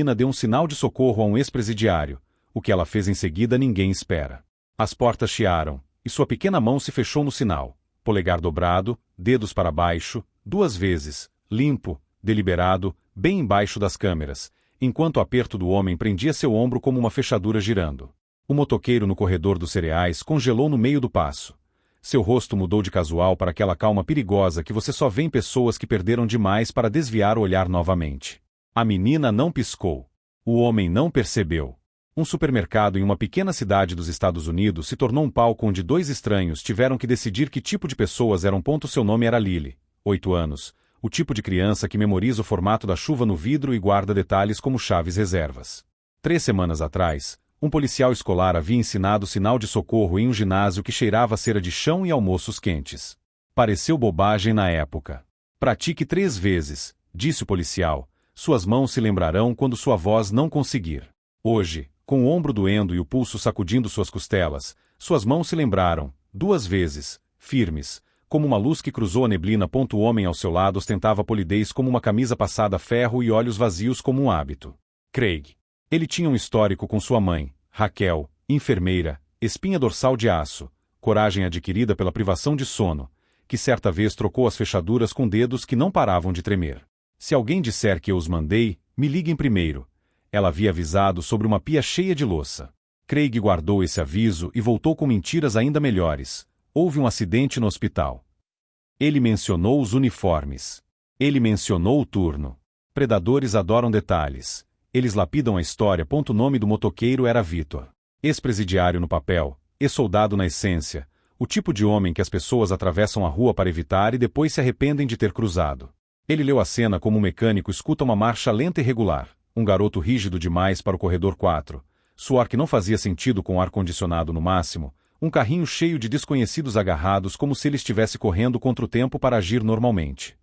Menina deu um sinal de socorro a um ex-presidiário. O que ela fez em seguida ninguém espera. As portas chiaram, e sua pequena mão se fechou no sinal. Polegar dobrado, dedos para baixo, 2 vezes, limpo, deliberado, bem embaixo das câmeras, enquanto o aperto do homem prendia seu ombro como uma fechadura girando. O motoqueiro no corredor dos cereais congelou no meio do passo. Seu rosto mudou de casual para aquela calma perigosa que você só vê em pessoas que perderam demais para desviar o olhar novamente. A menina não piscou. O homem não percebeu. Um supermercado em uma pequena cidade dos Estados Unidos se tornou um palco onde 2 estranhos tiveram que decidir que tipo de pessoas eram. Seu nome era Lily, 8 anos, o tipo de criança que memoriza o formato da chuva no vidro e guarda detalhes como chaves reservas. 3 semanas atrás, um policial escolar havia ensinado sinal de socorro em um ginásio que cheirava a cera de chão e almoços quentes. Pareceu bobagem na época. Pratique 3 vezes, disse o policial. Suas mãos se lembrarão quando sua voz não conseguir. Hoje, com o ombro doendo e o pulso sacudindo suas costelas, suas mãos se lembraram, 2 vezes, firmes, como uma luz que cruzou a neblina. O homem ao seu lado ostentava polidez como uma camisa passada a ferro e olhos vazios como um hábito. Craig. Ele tinha um histórico com sua mãe, Raquel, enfermeira, espinha dorsal de aço, coragem adquirida pela privação de sono, que certa vez trocou as fechaduras com dedos que não paravam de tremer. Se alguém disser que eu os mandei, me liguem primeiro. Ela havia avisado sobre uma pia cheia de louça. Craig guardou esse aviso e voltou com mentiras ainda melhores. Houve um acidente no hospital. Ele mencionou os uniformes. Ele mencionou o turno. Predadores adoram detalhes. Eles lapidam a história. O nome do motoqueiro era Victor. Ex-presidiário no papel, ex-soldado na essência, o tipo de homem que as pessoas atravessam a rua para evitar e depois se arrependem de ter cruzado. Ele leu a cena como um mecânico escuta uma marcha lenta e regular, um garoto rígido demais para o corredor 4, suor que não fazia sentido com o ar-condicionado no máximo, um carrinho cheio de desconhecidos agarrados como se ele estivesse correndo contra o tempo para agir normalmente.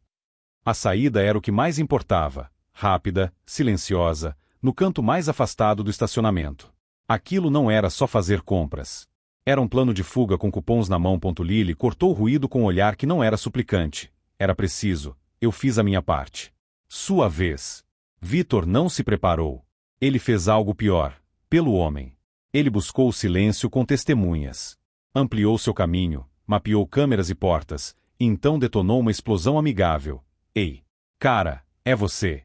A saída era o que mais importava, rápida, silenciosa, no canto mais afastado do estacionamento. Aquilo não era só fazer compras. Era um plano de fuga com cupons na mão. Lily cortou o ruído com um olhar que não era suplicante. Era preciso. Eu fiz a minha parte. Sua vez. Victor não se preparou. Ele fez algo pior. Pelo homem. Ele buscou o silêncio com testemunhas. Ampliou seu caminho, mapeou câmeras e portas, e então detonou uma explosão amigável. Ei! Cara, é você!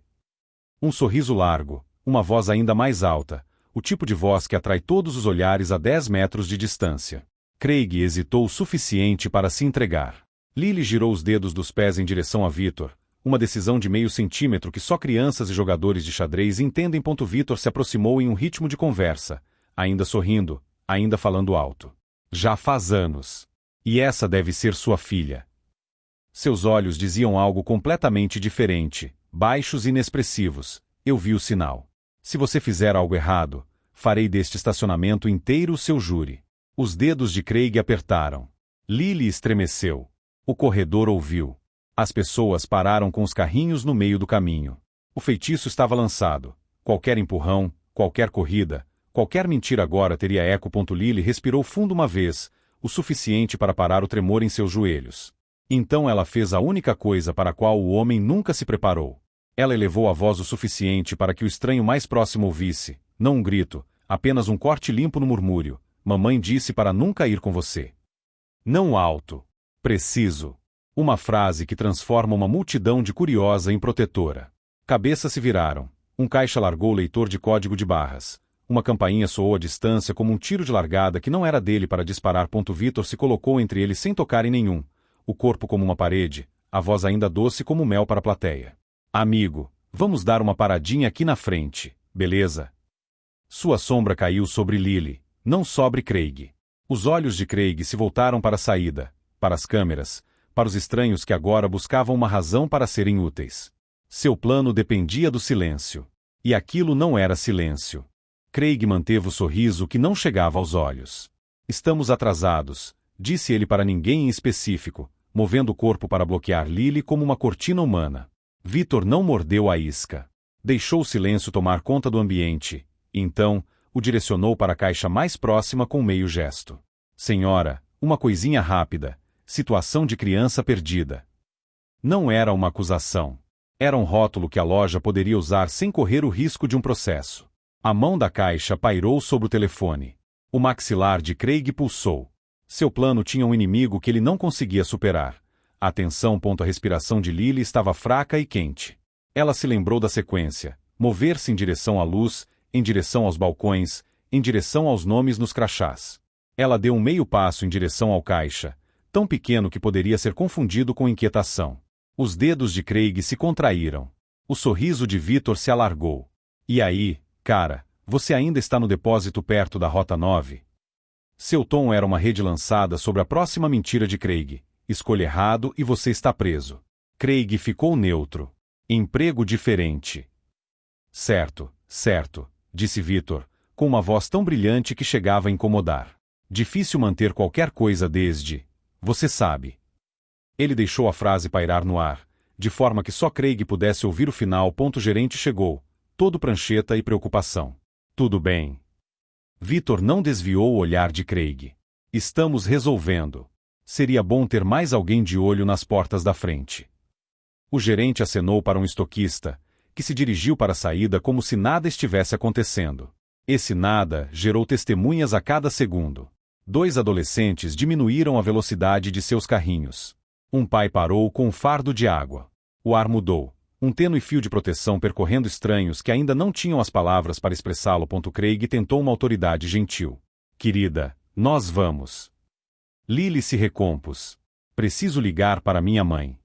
Um sorriso largo, uma voz ainda mais alta, o tipo de voz que atrai todos os olhares a 10 metros de distância. Craig hesitou o suficiente para se entregar. Lily girou os dedos dos pés em direção a Victor, uma decisão de meio centímetro que só crianças e jogadores de xadrez entendem. Victor se aproximou em um ritmo de conversa, ainda sorrindo, ainda falando alto. Já faz anos. E essa deve ser sua filha. Seus olhos diziam algo completamente diferente, baixos e inexpressivos. Eu vi o sinal. Se você fizer algo errado, farei deste estacionamento inteiro o seu júri. Os dedos de Craig apertaram. Lily estremeceu. O corredor ouviu. As pessoas pararam com os carrinhos no meio do caminho. O feitiço estava lançado. Qualquer empurrão, qualquer corrida, qualquer mentira agora teria eco. Lily respirou fundo uma vez, o suficiente para parar o tremor em seus joelhos. Então ela fez a única coisa para a qual o homem nunca se preparou. Ela elevou a voz o suficiente para que o estranho mais próximo ouvisse, não um grito, apenas um corte limpo no murmúrio. Mamãe disse para nunca ir com você. Não alto. Preciso. Uma frase que transforma uma multidão de curiosa em protetora. Cabeças se viraram. Um caixa largou o leitor de código de barras. Uma campainha soou à distância como um tiro de largada que não era dele para disparar. Victor se colocou entre eles sem tocar em nenhum. O corpo como uma parede, a voz ainda doce como mel para a plateia. Amigo, vamos dar uma paradinha aqui na frente, beleza? Sua sombra caiu sobre Lily, não sobre Craig. Os olhos de Craig se voltaram para a saída, para as câmeras, para os estranhos que agora buscavam uma razão para serem úteis. Seu plano dependia do silêncio. E aquilo não era silêncio. Craig manteve o sorriso que não chegava aos olhos. Estamos atrasados, disse ele para ninguém em específico, movendo o corpo para bloquear Lily como uma cortina humana. Victor não mordeu a isca. Deixou o silêncio tomar conta do ambiente, e então, o direcionou para a caixa mais próxima com meio gesto. Senhora, uma coisinha rápida. Situação de criança perdida. Não era uma acusação. Era um rótulo que a loja poderia usar sem correr o risco de um processo. A mão da caixa pairou sobre o telefone. O maxilar de Craig pulsou. Seu plano tinha um inimigo que ele não conseguia superar. A atenção. A respiração de Lily estava fraca e quente. Ela se lembrou da sequência. Mover-se em direção à luz, em direção aos balcões, em direção aos nomes nos crachás. Ela deu um meio passo em direção ao caixa, tão pequeno que poderia ser confundido com inquietação. Os dedos de Craig se contraíram. O sorriso de Victor se alargou. E aí, cara, você ainda está no depósito perto da Rota 9? Seu tom era uma rede lançada sobre a próxima mentira de Craig. Escolha errado e você está preso. Craig ficou neutro. Emprego diferente. Certo, certo, disse Victor, com uma voz tão brilhante que chegava a incomodar. Difícil manter qualquer coisa desde... Você sabe. Ele deixou a frase pairar no ar, de forma que só Craig pudesse ouvir o final. O gerente chegou, todo prancheta e preocupação. Tudo bem. Victor não desviou o olhar de Craig. Estamos resolvendo. Seria bom ter mais alguém de olho nas portas da frente. O gerente acenou para um estoquista, que se dirigiu para a saída como se nada estivesse acontecendo. Esse nada gerou testemunhas a cada segundo. 2 adolescentes diminuíram a velocidade de seus carrinhos. Um pai parou com um fardo de água. O ar mudou. Um tênue fio de proteção percorrendo estranhos que ainda não tinham as palavras para expressá-lo. Craig tentou uma autoridade gentil. Querida, nós vamos. Lily se recompôs. Preciso ligar para minha mãe.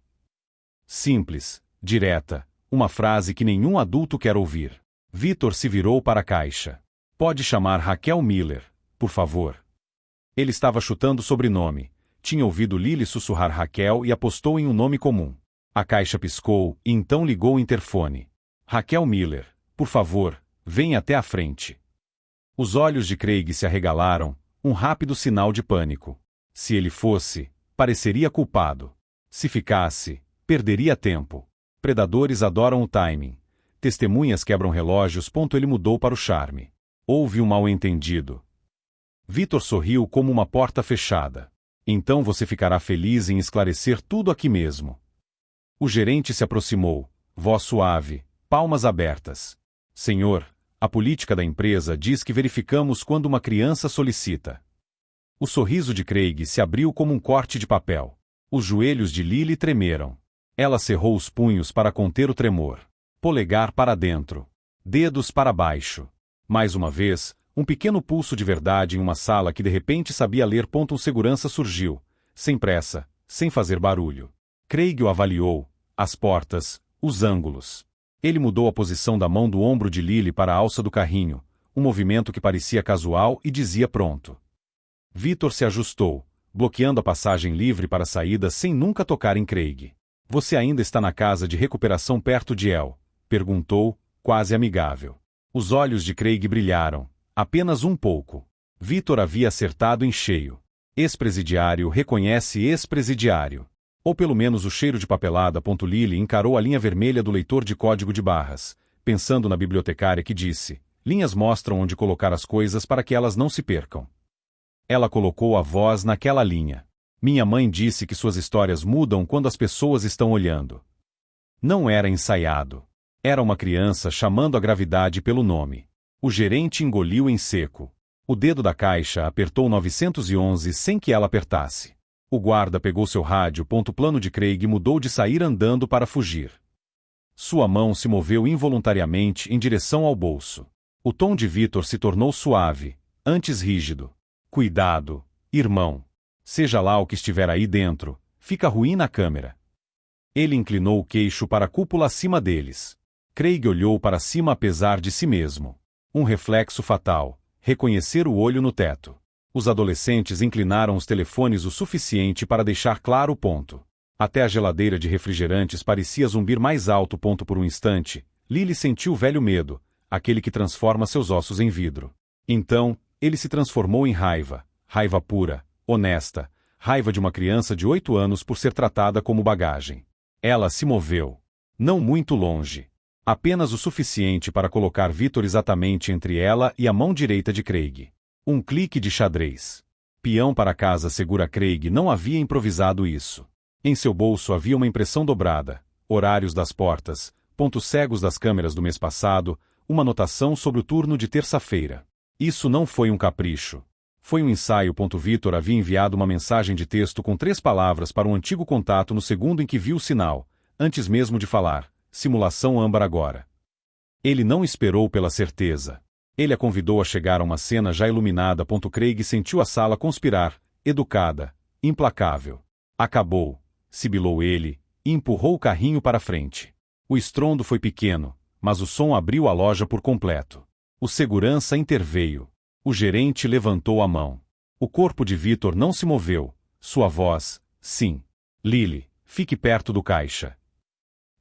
Simples, direta, uma frase que nenhum adulto quer ouvir. Victor se virou para a caixa. Pode chamar Raquel Miller, por favor. Ele estava chutando o sobrenome. Tinha ouvido Lily sussurrar Raquel e apostou em um nome comum. A caixa piscou e então ligou o interfone. Raquel Miller, por favor, venha até a frente. Os olhos de Craig se arregalaram, um rápido sinal de pânico. Se ele fosse, pareceria culpado. Se ficasse, perderia tempo. Predadores adoram o timing. Testemunhas quebram relógios. Ele mudou para o charme. Houve um mal-entendido. Victor sorriu como uma porta fechada. Então você ficará feliz em esclarecer tudo aqui mesmo. O gerente se aproximou, voz suave, palmas abertas. Senhor, a política da empresa diz que verificamos quando uma criança solicita. O sorriso de Craig se abriu como um corte de papel. Os joelhos de Lily tremeram. Ela cerrou os punhos para conter o tremor. Polegar para dentro. Dedos para baixo. Mais uma vez, um pequeno pulso de verdade em uma sala que de repente sabia ler. Um segurança surgiu, sem pressa, sem fazer barulho. Craig o avaliou, as portas, os ângulos. Ele mudou a posição da mão do ombro de Lily para a alça do carrinho, um movimento que parecia casual e dizia pronto. Victor se ajustou, bloqueando a passagem livre para a saída sem nunca tocar em Craig. Você ainda está na casa de recuperação perto de El? Perguntou, quase amigável. Os olhos de Craig brilharam, apenas um pouco. Victor havia acertado em cheio. Ex-presidiário reconhece ex-presidiário. Ou pelo menos o cheiro de papelada. Lily encarou a linha vermelha do leitor de código de barras, pensando na bibliotecária que disse, linhas mostram onde colocar as coisas para que elas não se percam. Ela colocou a voz naquela linha. Minha mãe disse que suas histórias mudam quando as pessoas estão olhando. Não era ensaiado. Era uma criança chamando a gravidade pelo nome. O gerente engoliu em seco. O dedo da caixa apertou 911 sem que ela apertasse. O guarda pegou seu rádio. O plano de Craig mudou de sair andando para fugir. Sua mão se moveu involuntariamente em direção ao bolso. O tom de Victor se tornou suave, antes rígido. Cuidado, irmão. Seja lá o que estiver aí dentro, fica ruim na câmera. Ele inclinou o queixo para a cúpula acima deles. Craig olhou para cima apesar de si mesmo. Um reflexo fatal, reconhecer o olho no teto. Os adolescentes inclinaram os telefones o suficiente para deixar claro o ponto. Até a geladeira de refrigerantes parecia zumbir mais alto. Por um instante, Lily sentiu o velho medo, aquele que transforma seus ossos em vidro. Então, ele se transformou em raiva, raiva pura, honesta, raiva de uma criança de 8 anos por ser tratada como bagagem. Ela se moveu. Não muito longe. Apenas o suficiente para colocar Victor exatamente entre ela e a mão direita de Craig. Um clique de xadrez. Peão para casa segura. Craig não havia improvisado isso. Em seu bolso havia uma impressão dobrada, horários das portas, pontos cegos das câmeras do mês passado, uma anotação sobre o turno de terça-feira. Isso não foi um capricho. Foi um ensaio. Vitor havia enviado uma mensagem de texto com 3 palavras para um antigo contato no segundo em que viu o sinal, antes mesmo de falar, simulação âmbar agora. Ele não esperou pela certeza. Ele a convidou a chegar a uma cena já iluminada. Craig sentiu a sala conspirar, educada, implacável. Acabou, sibilou ele, e empurrou o carrinho para frente. O estrondo foi pequeno, mas o som abriu a loja por completo. O segurança interveio. O gerente levantou a mão. O corpo de Vitor não se moveu. Sua voz, sim. Lily, fique perto do caixa.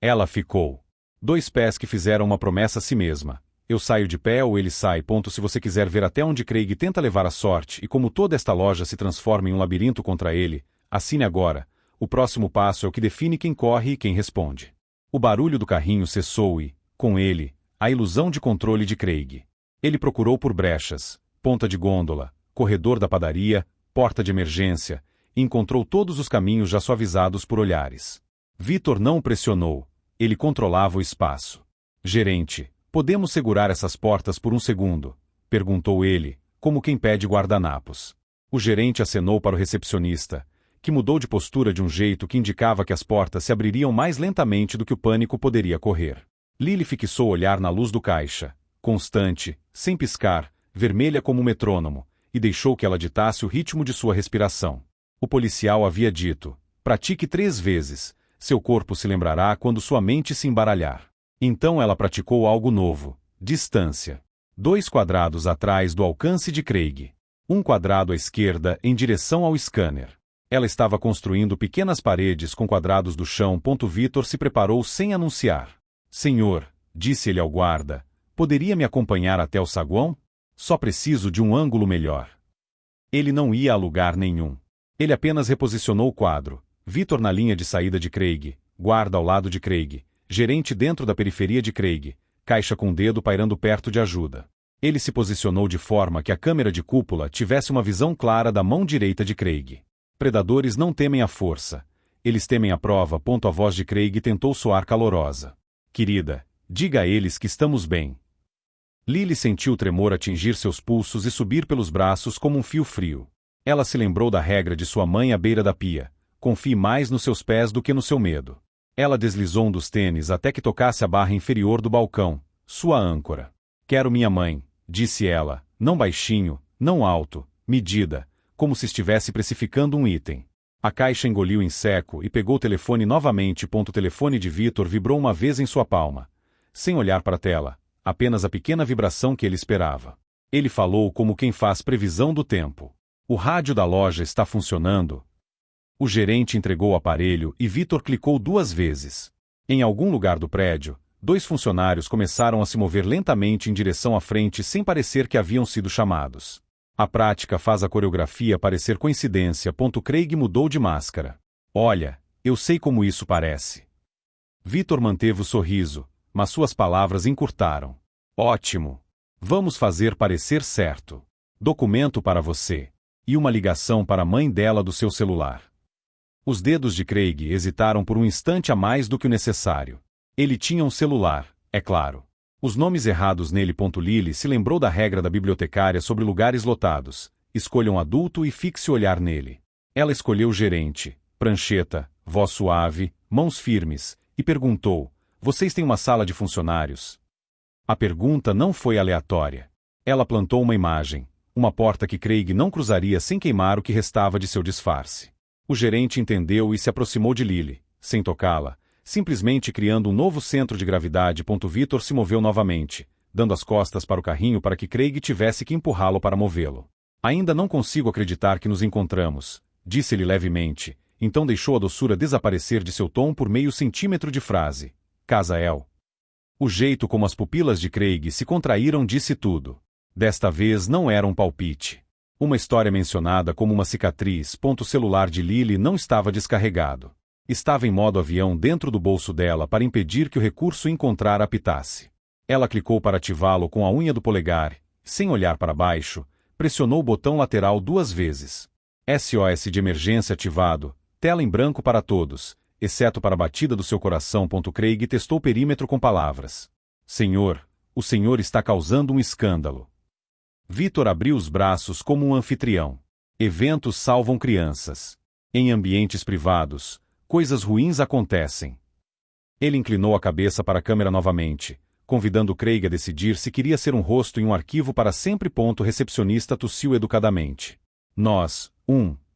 Ela ficou. 2 pés que fizeram uma promessa a si mesma. Eu saio de pé ou ele sai. Se você quiser ver até onde Craig tenta levar a sorte e como toda esta loja se transforma em um labirinto contra ele, assine agora. O próximo passo é o que define quem corre e quem responde. O barulho do carrinho cessou e, com ele, a ilusão de controle de Craig. Ele procurou por brechas, ponta de gôndola, corredor da padaria, porta de emergência, e encontrou todos os caminhos já suavizados por olhares. Vitor não o pressionou. Ele controlava o espaço. Gerente, podemos segurar essas portas por um segundo? Perguntou ele, como quem pede guardanapos. O gerente acenou para o recepcionista, que mudou de postura de um jeito que indicava que as portas se abririam mais lentamente do que o pânico poderia correr. Lily fixou o olhar na luz do caixa, constante, sem piscar, vermelha como um metrônomo, e deixou que ela ditasse o ritmo de sua respiração. O policial havia dito, pratique 3 vezes, seu corpo se lembrará quando sua mente se embaralhar. Então ela praticou algo novo, distância. 2 quadrados atrás do alcance de Craig. 1 quadrado à esquerda em direção ao scanner. Ela estava construindo pequenas paredes com quadrados do chão. Vitor se preparou sem anunciar. Senhor, disse ele ao guarda, poderia me acompanhar até o saguão? Só preciso de um ângulo melhor. Ele não ia a lugar nenhum. Ele apenas reposicionou o quadro. Vitor na linha de saída de Craig, guarda ao lado de Craig, gerente dentro da periferia de Craig, caixa com o dedo pairando perto de ajuda. Ele se posicionou de forma que a câmera de cúpula tivesse uma visão clara da mão direita de Craig. Predadores não temem a força. Eles temem a prova. A voz de Craig tentou soar calorosa. Querida, diga a eles que estamos bem. Lily sentiu o tremor atingir seus pulsos e subir pelos braços como um fio frio. Ela se lembrou da regra de sua mãe à beira da pia. Confie mais nos seus pés do que no seu medo. Ela deslizou um dos tênis até que tocasse a barra inferior do balcão, sua âncora. Quero minha mãe, disse ela, não baixinho, não alto, medida, como se estivesse precificando um item. A caixa engoliu em seco e pegou o telefone novamente. O telefone de Vitor vibrou uma vez em sua palma. Sem olhar para a tela, apenas a pequena vibração que ele esperava. Ele falou como quem faz previsão do tempo. O rádio da loja está funcionando? O gerente entregou o aparelho e Vitor clicou 2 vezes. Em algum lugar do prédio, 2 funcionários começaram a se mover lentamente em direção à frente sem parecer que haviam sido chamados. A prática faz a coreografia parecer coincidência. Craig mudou de máscara. Olha, eu sei como isso parece. Vitor manteve o sorriso, mas suas palavras encurtaram. Ótimo. Vamos fazer parecer certo. Documento para você. E uma ligação para a mãe dela do seu celular. Os dedos de Craig hesitaram por um instante a mais do que o necessário. Ele tinha um celular, é claro. Os nomes errados nele. Lily se lembrou da regra da bibliotecária sobre lugares lotados. Escolha um adulto e fixe o olhar nele. Ela escolheu o gerente, prancheta, voz suave, mãos firmes, e perguntou, vocês têm uma sala de funcionários? A pergunta não foi aleatória. Ela plantou uma imagem, uma porta que Craig não cruzaria sem queimar o que restava de seu disfarce. O gerente entendeu e se aproximou de Lily, sem tocá-la, simplesmente criando um novo centro de gravidade. Vitor se moveu novamente, dando as costas para o carrinho para que Craig tivesse que empurrá-lo para movê-lo. Ainda não consigo acreditar que nos encontramos, disse-lhe levemente, então deixou a doçura desaparecer de seu tom por meio centímetro de frase. Casael. O jeito como as pupilas de Craig se contraíram disse tudo. Desta vez não era um palpite. Uma história mencionada como uma cicatriz. O celular de Lily não estava descarregado. Estava em modo avião dentro do bolso dela para impedir que o recurso encontrar apitasse. Ela clicou para ativá-lo com a unha do polegar, sem olhar para baixo, pressionou o botão lateral 2 vezes. SOS de emergência ativado, tela em branco para todos, exceto para a batida do seu coração. Craig testou o perímetro com palavras. Senhor, o senhor está causando um escândalo. Victor abriu os braços como um anfitrião. Eventos salvam crianças. Em ambientes privados, coisas ruins acontecem. Ele inclinou a cabeça para a câmera novamente, convidando Craig a decidir se queria ser um rosto em um arquivo para sempre. Recepcionista tossiu educadamente. Nós,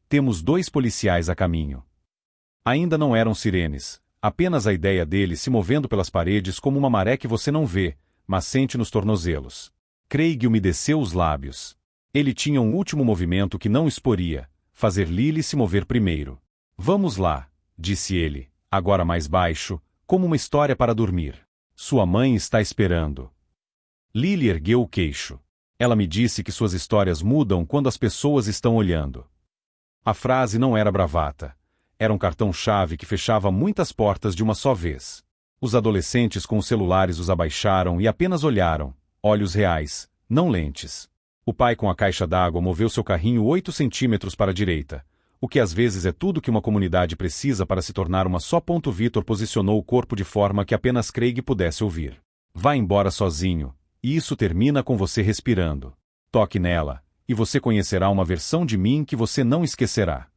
temos 2 policiais a caminho. Ainda não eram sirenes, apenas a ideia dele se movendo pelas paredes como uma maré que você não vê, mas sente nos tornozelos. Craig umedeceu os lábios. Ele tinha um último movimento que não exporia, fazer Lily se mover primeiro. Vamos lá, disse ele, agora mais baixo, como uma história para dormir. Sua mãe está esperando. Lily ergueu o queixo. Ela me disse que suas histórias mudam quando as pessoas estão olhando. A frase não era bravata. Era um cartão-chave que fechava muitas portas de uma só vez. Os adolescentes com os celulares os abaixaram e apenas olharam, olhos reais, não lentes. O pai com a caixa d'água moveu seu carrinho 8 centímetros para a direita, o que às vezes é tudo que uma comunidade precisa para se tornar uma só. Victor posicionou o corpo de forma que apenas Craig pudesse ouvir. Vá embora sozinho, e isso termina com você respirando. Toque nela, e você conhecerá uma versão de mim que você não esquecerá.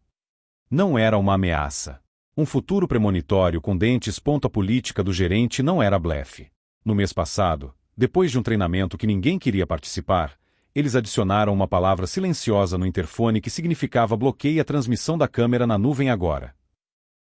Não era uma ameaça. Um futuro premonitório com dentes. A política do gerente não era blefe. No mês passado, depois de um treinamento que ninguém queria participar, eles adicionaram uma palavra silenciosa no interfone que significava bloqueie a transmissão da câmera na nuvem agora.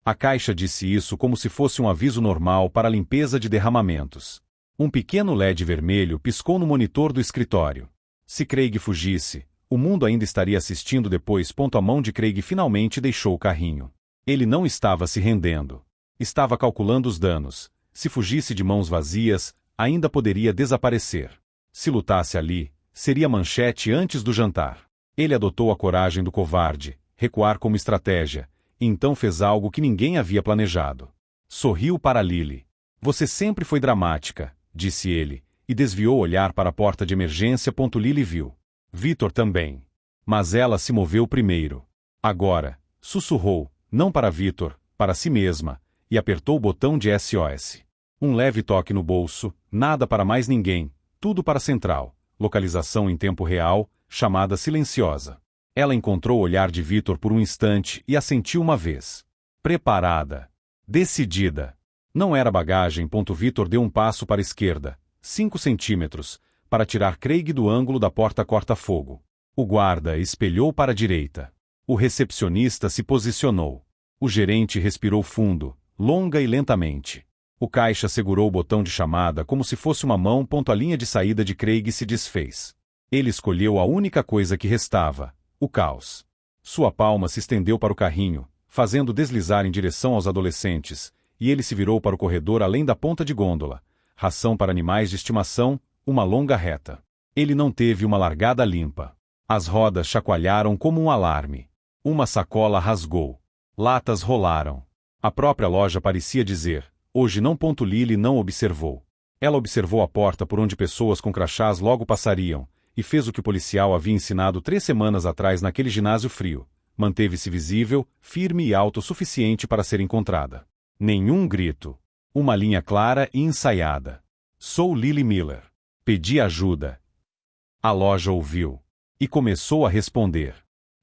A caixa disse isso como se fosse um aviso normal para a limpeza de derramamentos. Um pequeno LED vermelho piscou no monitor do escritório. Se Craig fugisse, o mundo ainda estaria assistindo depois. A mão de Craig finalmente deixou o carrinho. Ele não estava se rendendo. Estava calculando os danos. Se fugisse de mãos vazias, ainda poderia desaparecer. Se lutasse ali, seria manchete antes do jantar. Ele adotou a coragem do covarde, recuar como estratégia, e então fez algo que ninguém havia planejado. Sorriu para Lily. Você sempre foi dramática, disse ele, e desviou o olhar para a porta de emergência. Lily viu. Victor também. Mas ela se moveu primeiro. Agora, sussurrou, não para Victor, para si mesma, e apertou o botão de SOS. Um leve toque no bolso, nada para mais ninguém, tudo para a central, localização em tempo real, chamada silenciosa. Ela encontrou o olhar de Victor por um instante e assentiu uma vez. Preparada. Decidida. Não era bagagem. Victor deu um passo para a esquerda, 5 centímetros, para tirar Craig do ângulo da porta corta-fogo. O guarda espelhou para a direita. O recepcionista se posicionou. O gerente respirou fundo, longa e lentamente. O caixa segurou o botão de chamada como se fosse uma mão. A linha de saída de Craig se desfez. Ele escolheu a única coisa que restava, o caos. Sua palma se estendeu para o carrinho, fazendo deslizar em direção aos adolescentes, e ele se virou para o corredor além da ponta de gôndola. Ração para animais de estimação, uma longa reta. Ele não teve uma largada limpa. As rodas chacoalharam como um alarme. Uma sacola rasgou. Latas rolaram. A própria loja parecia dizer, hoje não. Lily não observou. Ela observou a porta por onde pessoas com crachás logo passariam, e fez o que o policial havia ensinado 3 semanas atrás naquele ginásio frio. Manteve-se visível, firme e alto o suficiente para ser encontrada. Nenhum grito. Uma linha clara e ensaiada. Sou Lily Miller. Pedi ajuda. A loja ouviu. E começou a responder.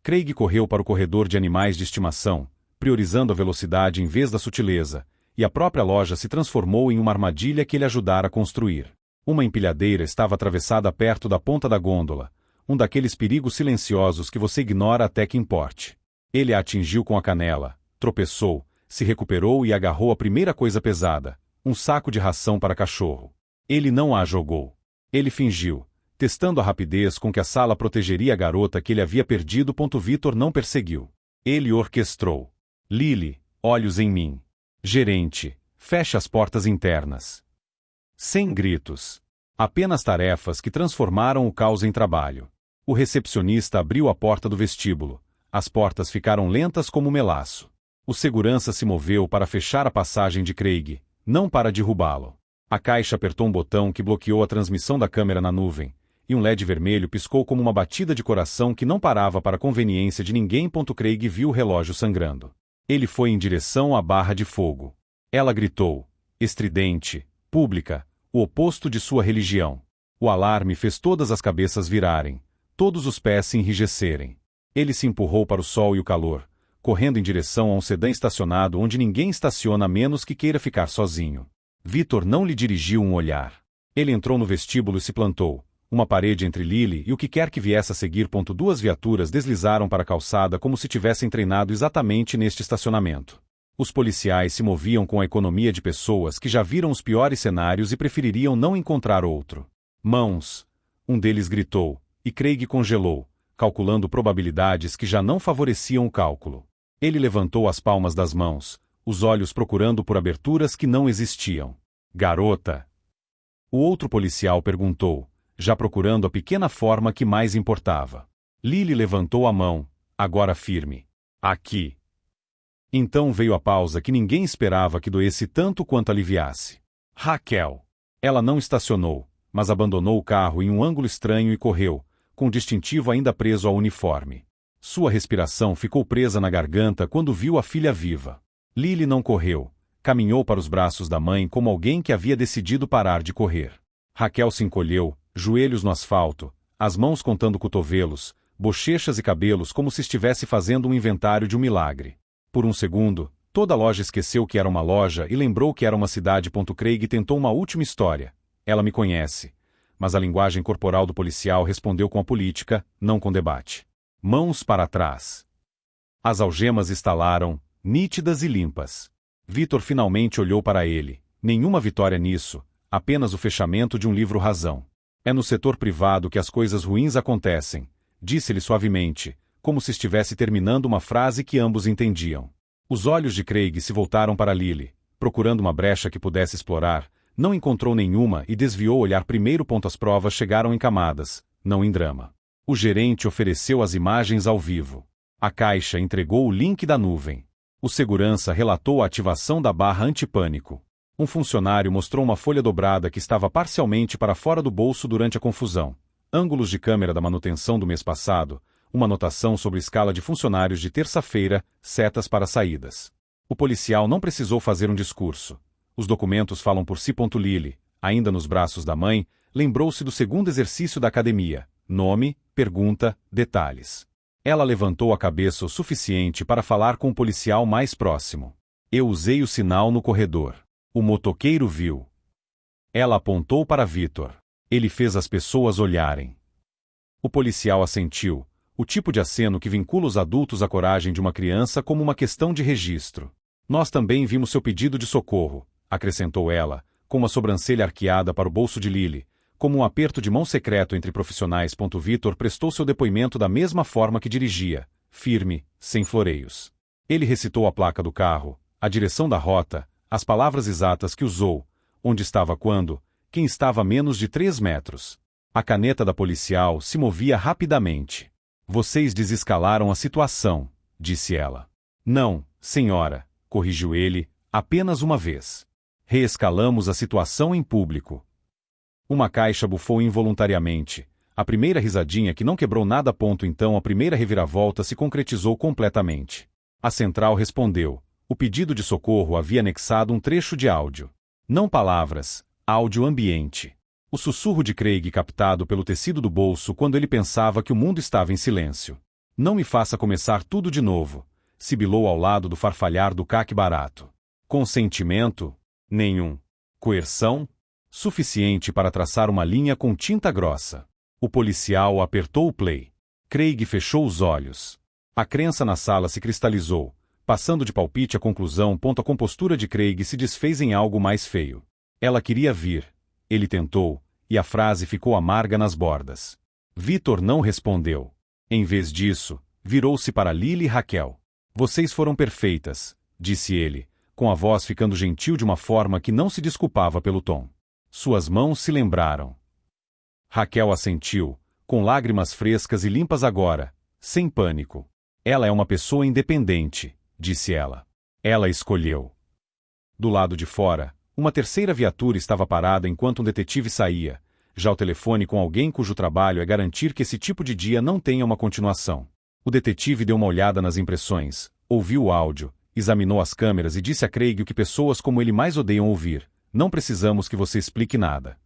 Craig correu para o corredor de animais de estimação, priorizando a velocidade em vez da sutileza, e a própria loja se transformou em uma armadilha que ele ajudara a construir. Uma empilhadeira estava atravessada perto da ponta da gôndola, um daqueles perigos silenciosos que você ignora até que importe. Ele a atingiu com a canela, tropeçou, se recuperou e agarrou a primeira coisa pesada, um saco de ração para cachorro. Ele não a jogou. Ele fingiu, testando a rapidez com que a sala protegeria a garota que ele havia perdido. Victor não perseguiu. Ele orquestrou. Lily, olhos em mim. Gerente, feche as portas internas. Sem gritos. Apenas tarefas que transformaram o caos em trabalho. O recepcionista abriu a porta do vestíbulo. As portas ficaram lentas como melaço. O segurança se moveu para fechar a passagem de Craig, não para derrubá-lo. A caixa apertou um botão que bloqueou a transmissão da câmera na nuvem, e um LED vermelho piscou como uma batida de coração que não parava para a conveniência de ninguém. Craig viu o relógio sangrando. Ele foi em direção à barra de fogo. Ela gritou, estridente, pública, o oposto de sua religião. O alarme fez todas as cabeças virarem, todos os pés se enrijecerem. Ele se empurrou para o sol e o calor, correndo em direção a um sedã estacionado onde ninguém estaciona a menos que queira ficar sozinho. Vitor não lhe dirigiu um olhar. Ele entrou no vestíbulo e se plantou, uma parede entre Lily e o que quer que viesse a seguir. Duas viaturas deslizaram para a calçada como se tivessem treinado exatamente neste estacionamento. Os policiais se moviam com a economia de pessoas que já viram os piores cenários e prefeririam não encontrar outro. Mãos! Um deles gritou, e Craig congelou, calculando probabilidades que já não favoreciam o cálculo. Ele levantou as palmas das mãos, os olhos procurando por aberturas que não existiam. Garota! O outro policial perguntou, já procurando a pequena forma que mais importava. Lily levantou a mão, agora firme. Aqui. Então veio a pausa que ninguém esperava que doesse tanto quanto aliviasse. Raquel. Ela não estacionou, mas abandonou o carro em um ângulo estranho e correu, com o distintivo ainda preso ao uniforme. Sua respiração ficou presa na garganta quando viu a filha viva. Lily não correu, caminhou para os braços da mãe como alguém que havia decidido parar de correr. Raquel se encolheu, joelhos no asfalto, as mãos contando cotovelos, bochechas e cabelos como se estivesse fazendo um inventário de um milagre. Por um segundo, toda a loja esqueceu que era uma loja e lembrou que era uma cidade. Craig tentou uma última história. Ela me conhece. Mas a linguagem corporal do policial respondeu com a política, não com debate. Mãos para trás. As algemas estalaram, nítidas e limpas. Vitor finalmente olhou para ele. Nenhuma vitória nisso, apenas o fechamento de um livro razão. É no setor privado que as coisas ruins acontecem, disse-lhe suavemente, como se estivesse terminando uma frase que ambos entendiam. Os olhos de Craig se voltaram para Lily, procurando uma brecha que pudesse explorar, não encontrou nenhuma e desviou o olhar primeiro. As provas chegaram em camadas, não em drama. O gerente ofereceu as imagens ao vivo. A caixa entregou o link da nuvem. O segurança relatou a ativação da barra antipânico. Um funcionário mostrou uma folha dobrada que estava parcialmente para fora do bolso durante a confusão. Ângulos de câmera da manutenção do mês passado, uma anotação sobre escala de funcionários de terça-feira, setas para saídas. O policial não precisou fazer um discurso. Os documentos falam por si. Lily, ainda nos braços da mãe, lembrou-se do segundo exercício da academia. Nome, pergunta, detalhes. Ela levantou a cabeça o suficiente para falar com o policial mais próximo. Eu usei o sinal no corredor. O motoqueiro viu. Ela apontou para Vitor. Ele fez as pessoas olharem. O policial assentiu, o tipo de aceno que vincula os adultos à coragem de uma criança como uma questão de registro. Nós também vimos seu pedido de socorro, acrescentou ela, com uma sobrancelha arqueada para o bolso de Lily, como um aperto de mão secreto entre profissionais. Vitor prestou seu depoimento da mesma forma que dirigia, firme, sem floreios. Ele recitou a placa do carro, a direção da rota, as palavras exatas que usou, onde estava quando, quem estava a menos de 3 metros. A caneta da policial se movia rapidamente. Vocês desescalaram a situação, disse ela. Não, senhora, corrigiu ele, apenas uma vez. Reescalamos a situação em público. Uma caixa bufou involuntariamente. A primeira risadinha que não quebrou nada. Então a primeira reviravolta se concretizou completamente. A central respondeu. O pedido de socorro havia anexado um trecho de áudio. Não palavras, áudio ambiente. O sussurro de Craig captado pelo tecido do bolso quando ele pensava que o mundo estava em silêncio. Não me faça começar tudo de novo, sibilou ao lado do farfalhar do caque barato. Consentimento? Nenhum. Coerção? Suficiente para traçar uma linha com tinta grossa. O policial apertou o play. Craig fechou os olhos. A crença na sala se cristalizou, passando de palpite à conclusão. A compostura de Craig se desfez em algo mais feio. Ela queria vir. Ele tentou, e a frase ficou amarga nas bordas. Vitor não respondeu. Em vez disso, virou-se para Lily e Raquel. Vocês foram perfeitas, disse ele, com a voz ficando gentil de uma forma que não se desculpava pelo tom. Suas mãos se lembraram. Raquel assentiu, com lágrimas frescas e limpas agora, sem pânico. Ela é uma pessoa independente, disse ela. Ela escolheu. Do lado de fora, uma terceira viatura estava parada enquanto um detetive saía, já ao telefone com alguém cujo trabalho é garantir que esse tipo de dia não tenha uma continuação. O detetive deu uma olhada nas impressões, ouviu o áudio, Examinou as câmeras e disse a Craig o que pessoas como ele mais odeiam ouvir: não precisamos que você explique nada.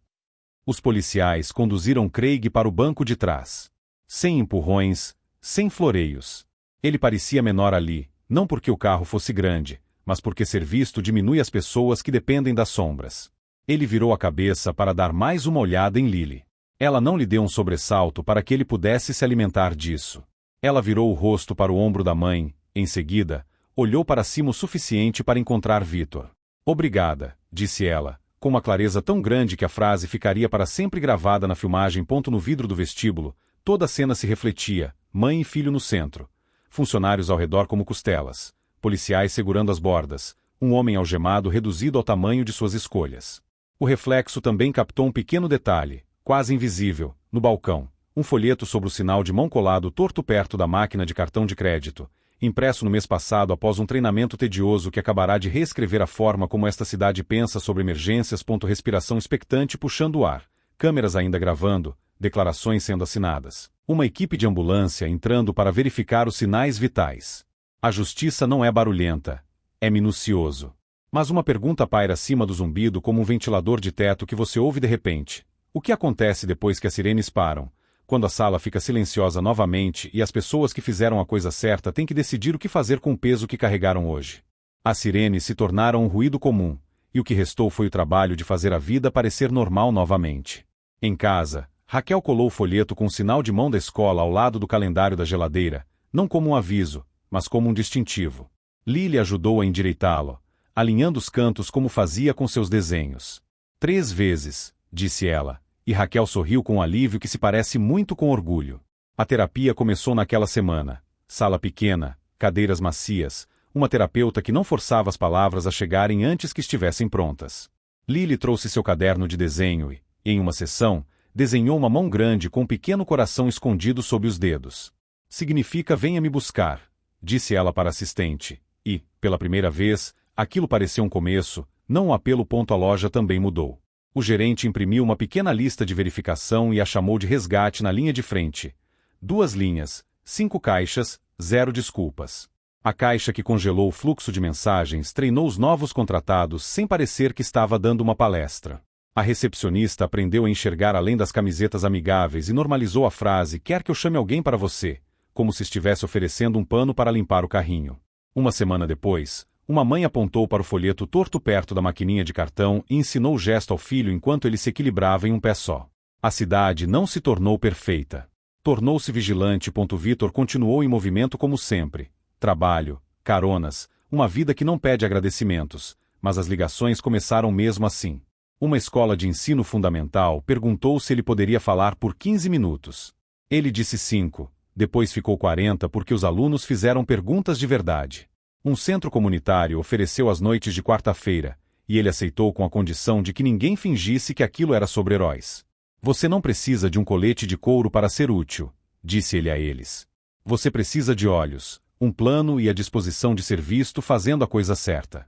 Os policiais conduziram Craig para o banco de trás. Sem empurrões, sem floreios. Ele parecia menor ali, não porque o carro fosse grande, mas porque ser visto diminui as pessoas que dependem das sombras. Ele virou a cabeça para dar mais uma olhada em Lily. Ela não lhe deu um sobressalto para que ele pudesse se alimentar disso. Ela virou o rosto para o ombro da mãe, em seguida, olhou para cima o suficiente para encontrar Victor. Obrigada, disse ela, com uma clareza tão grande que a frase ficaria para sempre gravada na filmagem. No vidro do vestíbulo, toda a cena se refletia, mãe e filho no centro. Funcionários ao redor como costelas, policiais segurando as bordas, um homem algemado reduzido ao tamanho de suas escolhas. O reflexo também captou um pequeno detalhe, quase invisível, no balcão, um folheto sobre o sinal de mão colado torto perto da máquina de cartão de crédito, impresso no mês passado após um treinamento tedioso que acabará de reescrever a forma como esta cidade pensa sobre emergências. Respiração expectante puxando o ar, câmeras ainda gravando, declarações sendo assinadas. Uma equipe de ambulância entrando para verificar os sinais vitais. A justiça não é barulhenta, é minucioso. Mas uma pergunta paira acima do zumbido como um ventilador de teto que você ouve de repente. O que acontece depois que as sirenes param? Quando a sala fica silenciosa novamente e as pessoas que fizeram a coisa certa têm que decidir o que fazer com o peso que carregaram hoje. As sirenes se tornaram um ruído comum, e o que restou foi o trabalho de fazer a vida parecer normal novamente. Em casa, Raquel colou o folheto com o sinal de mão da escola ao lado do calendário da geladeira, não como um aviso, mas como um distintivo. Lily ajudou a endireitá-lo, alinhando os cantos como fazia com seus desenhos. 3 vezes, disse ela, e Raquel sorriu com um alívio que se parece muito com orgulho. A terapia começou naquela semana. Sala pequena, cadeiras macias, uma terapeuta que não forçava as palavras a chegarem antes que estivessem prontas. Lily trouxe seu caderno de desenho e, em uma sessão, desenhou uma mão grande com um pequeno coração escondido sob os dedos. Significa venha me buscar, disse ela para a assistente, e, pela primeira vez, aquilo pareceu um começo, não um apelo. A loja também mudou. O gerente imprimiu uma pequena lista de verificação e a chamou de resgate na linha de frente. 2 linhas, 5 caixas, 0 desculpas. A caixa que congelou o fluxo de mensagens treinou os novos contratados sem parecer que estava dando uma palestra. A recepcionista aprendeu a enxergar além das camisetas amigáveis e normalizou a frase "quer que eu chame alguém para você", como se estivesse oferecendo um pano para limpar o carrinho. Uma semana depois, uma mãe apontou para o folheto torto perto da maquininha de cartão e ensinou o gesto ao filho enquanto ele se equilibrava em um pé só. A cidade não se tornou perfeita. Tornou-se vigilante. Victor continuou em movimento como sempre. Trabalho, caronas, uma vida que não pede agradecimentos, mas as ligações começaram mesmo assim. Uma escola de ensino fundamental perguntou se ele poderia falar por 15 minutos. Ele disse 5, depois ficou 40 porque os alunos fizeram perguntas de verdade. Um centro comunitário ofereceu as noites de quarta-feira, e ele aceitou com a condição de que ninguém fingisse que aquilo era sobre heróis. Você não precisa de um colete de couro para ser útil, disse ele a eles. Você precisa de olhos, um plano e a disposição de ser visto fazendo a coisa certa.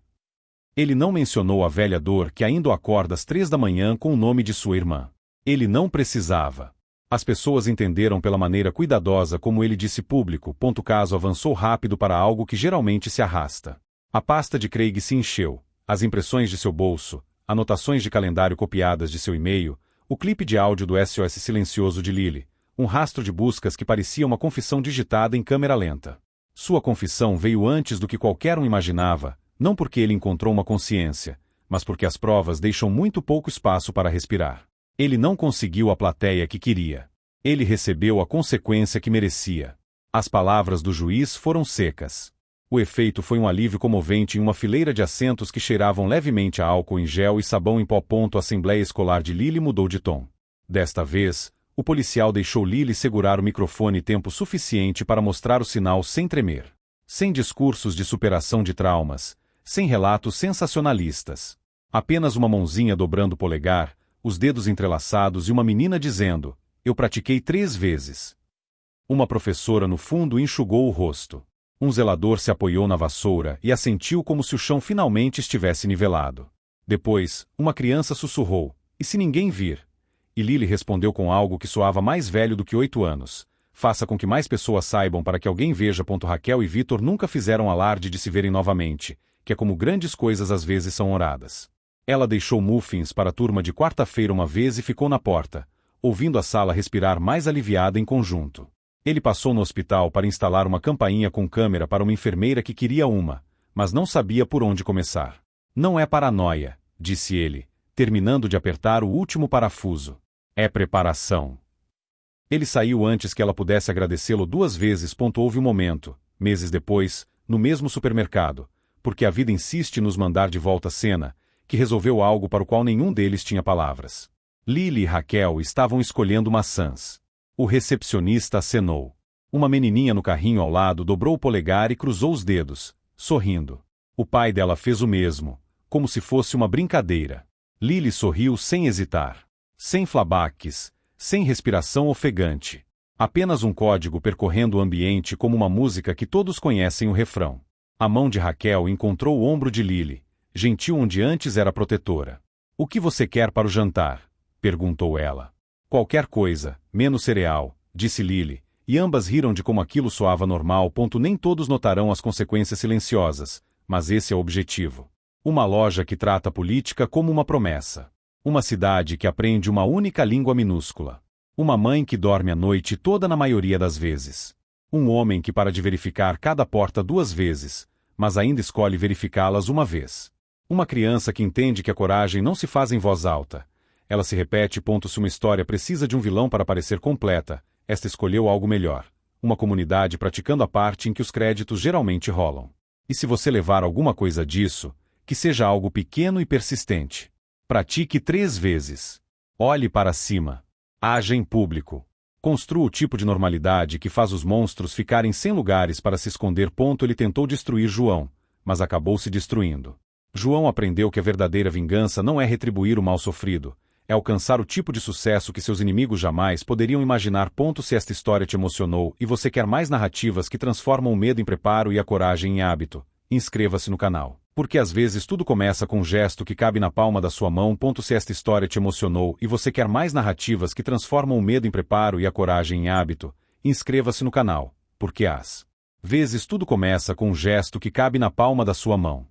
Ele não mencionou a velha dor que ainda o acorda às 3 da manhã com o nome de sua irmã. Ele não precisava. As pessoas entenderam pela maneira cuidadosa como ele disse público. O caso avançou rápido para algo que geralmente se arrasta. A pasta de Craig se encheu, as impressões de seu bolso, anotações de calendário copiadas de seu e-mail, o clipe de áudio do SOS silencioso de Lily, um rastro de buscas que parecia uma confissão digitada em câmera lenta. Sua confissão veio antes do que qualquer um imaginava, não porque ele encontrou uma consciência, mas porque as provas deixam muito pouco espaço para respirar. Ele não conseguiu a plateia que queria. Ele recebeu a consequência que merecia. As palavras do juiz foram secas. O efeito foi um alívio comovente em uma fileira de assentos que cheiravam levemente a álcool em gel e sabão em pó. A Assembleia Escolar de Lily mudou de tom. Desta vez, o policial deixou Lily segurar o microfone tempo suficiente para mostrar o sinal sem tremer. Sem discursos de superação de traumas, sem relatos sensacionalistas. Apenas uma mãozinha dobrando o polegar, os dedos entrelaçados e uma menina dizendo, "Eu pratiquei 3 vezes." Uma professora no fundo enxugou o rosto. Um zelador se apoiou na vassoura e assentiu como se o chão finalmente estivesse nivelado. Depois, uma criança sussurrou, "E se ninguém vir?" E Lily respondeu com algo que soava mais velho do que 8 anos. Faça com que mais pessoas saibam para que alguém veja. Raquel e Vitor nunca fizeram alarde de se verem novamente, que é como grandes coisas às vezes são oradas. Ela deixou muffins para a turma de quarta-feira uma vez e ficou na porta, ouvindo a sala respirar mais aliviada em conjunto. Ele passou no hospital para instalar uma campainha com câmera para uma enfermeira que queria uma, mas não sabia por onde começar. Não é paranoia, disse ele, terminando de apertar o último parafuso. É preparação. Ele saiu antes que ela pudesse agradecê-lo 2 vezes. Houve um momento, meses depois, no mesmo supermercado, porque a vida insiste nos mandar de volta a cena, que resolveu algo para o qual nenhum deles tinha palavras. Lily e Raquel estavam escolhendo maçãs. O recepcionista acenou. Uma menininha no carrinho ao lado dobrou o polegar e cruzou os dedos, sorrindo. O pai dela fez o mesmo, como se fosse uma brincadeira. Lily sorriu sem hesitar. Sem flabaques, sem respiração ofegante. Apenas um código percorrendo o ambiente como uma música que todos conhecem o refrão. A mão de Raquel encontrou o ombro de Lily, gentil onde antes era protetora. O que você quer para o jantar? Perguntou ela. Qualquer coisa, menos cereal, disse Lily, e ambas riram de como aquilo soava normal. Nem todos notarão as consequências silenciosas, mas esse é o objetivo. Uma loja que trata a política como uma promessa. Uma cidade que aprende uma única língua minúscula. Uma mãe que dorme a noite toda na maioria das vezes. Um homem que para de verificar cada porta 2 vezes, mas ainda escolhe verificá-las uma vez. Uma criança que entende que a coragem não se faz em voz alta. Ela se repete. Se uma história precisa de um vilão para parecer completa, esta escolheu algo melhor. Uma comunidade praticando a parte em que os créditos geralmente rolam. E se você levar alguma coisa disso, que seja algo pequeno e persistente. Pratique 3 vezes. Olhe para cima. Haja em público. Construa o tipo de normalidade que faz os monstros ficarem sem lugares para se esconder. Ele tentou destruir João, mas acabou se destruindo. João aprendeu que a verdadeira vingança não é retribuir o mal sofrido, é alcançar o tipo de sucesso que seus inimigos jamais poderiam imaginar. Se esta história te emocionou e você quer mais narrativas que transformam o medo em preparo e a coragem em hábito, inscreva-se no canal. Porque às vezes tudo começa com um gesto que cabe na palma da sua mão. Se esta história te emocionou e você quer mais narrativas que transformam o medo em preparo e a coragem em hábito, inscreva-se no canal, porque às vezes tudo começa com um gesto que cabe na palma da sua mão.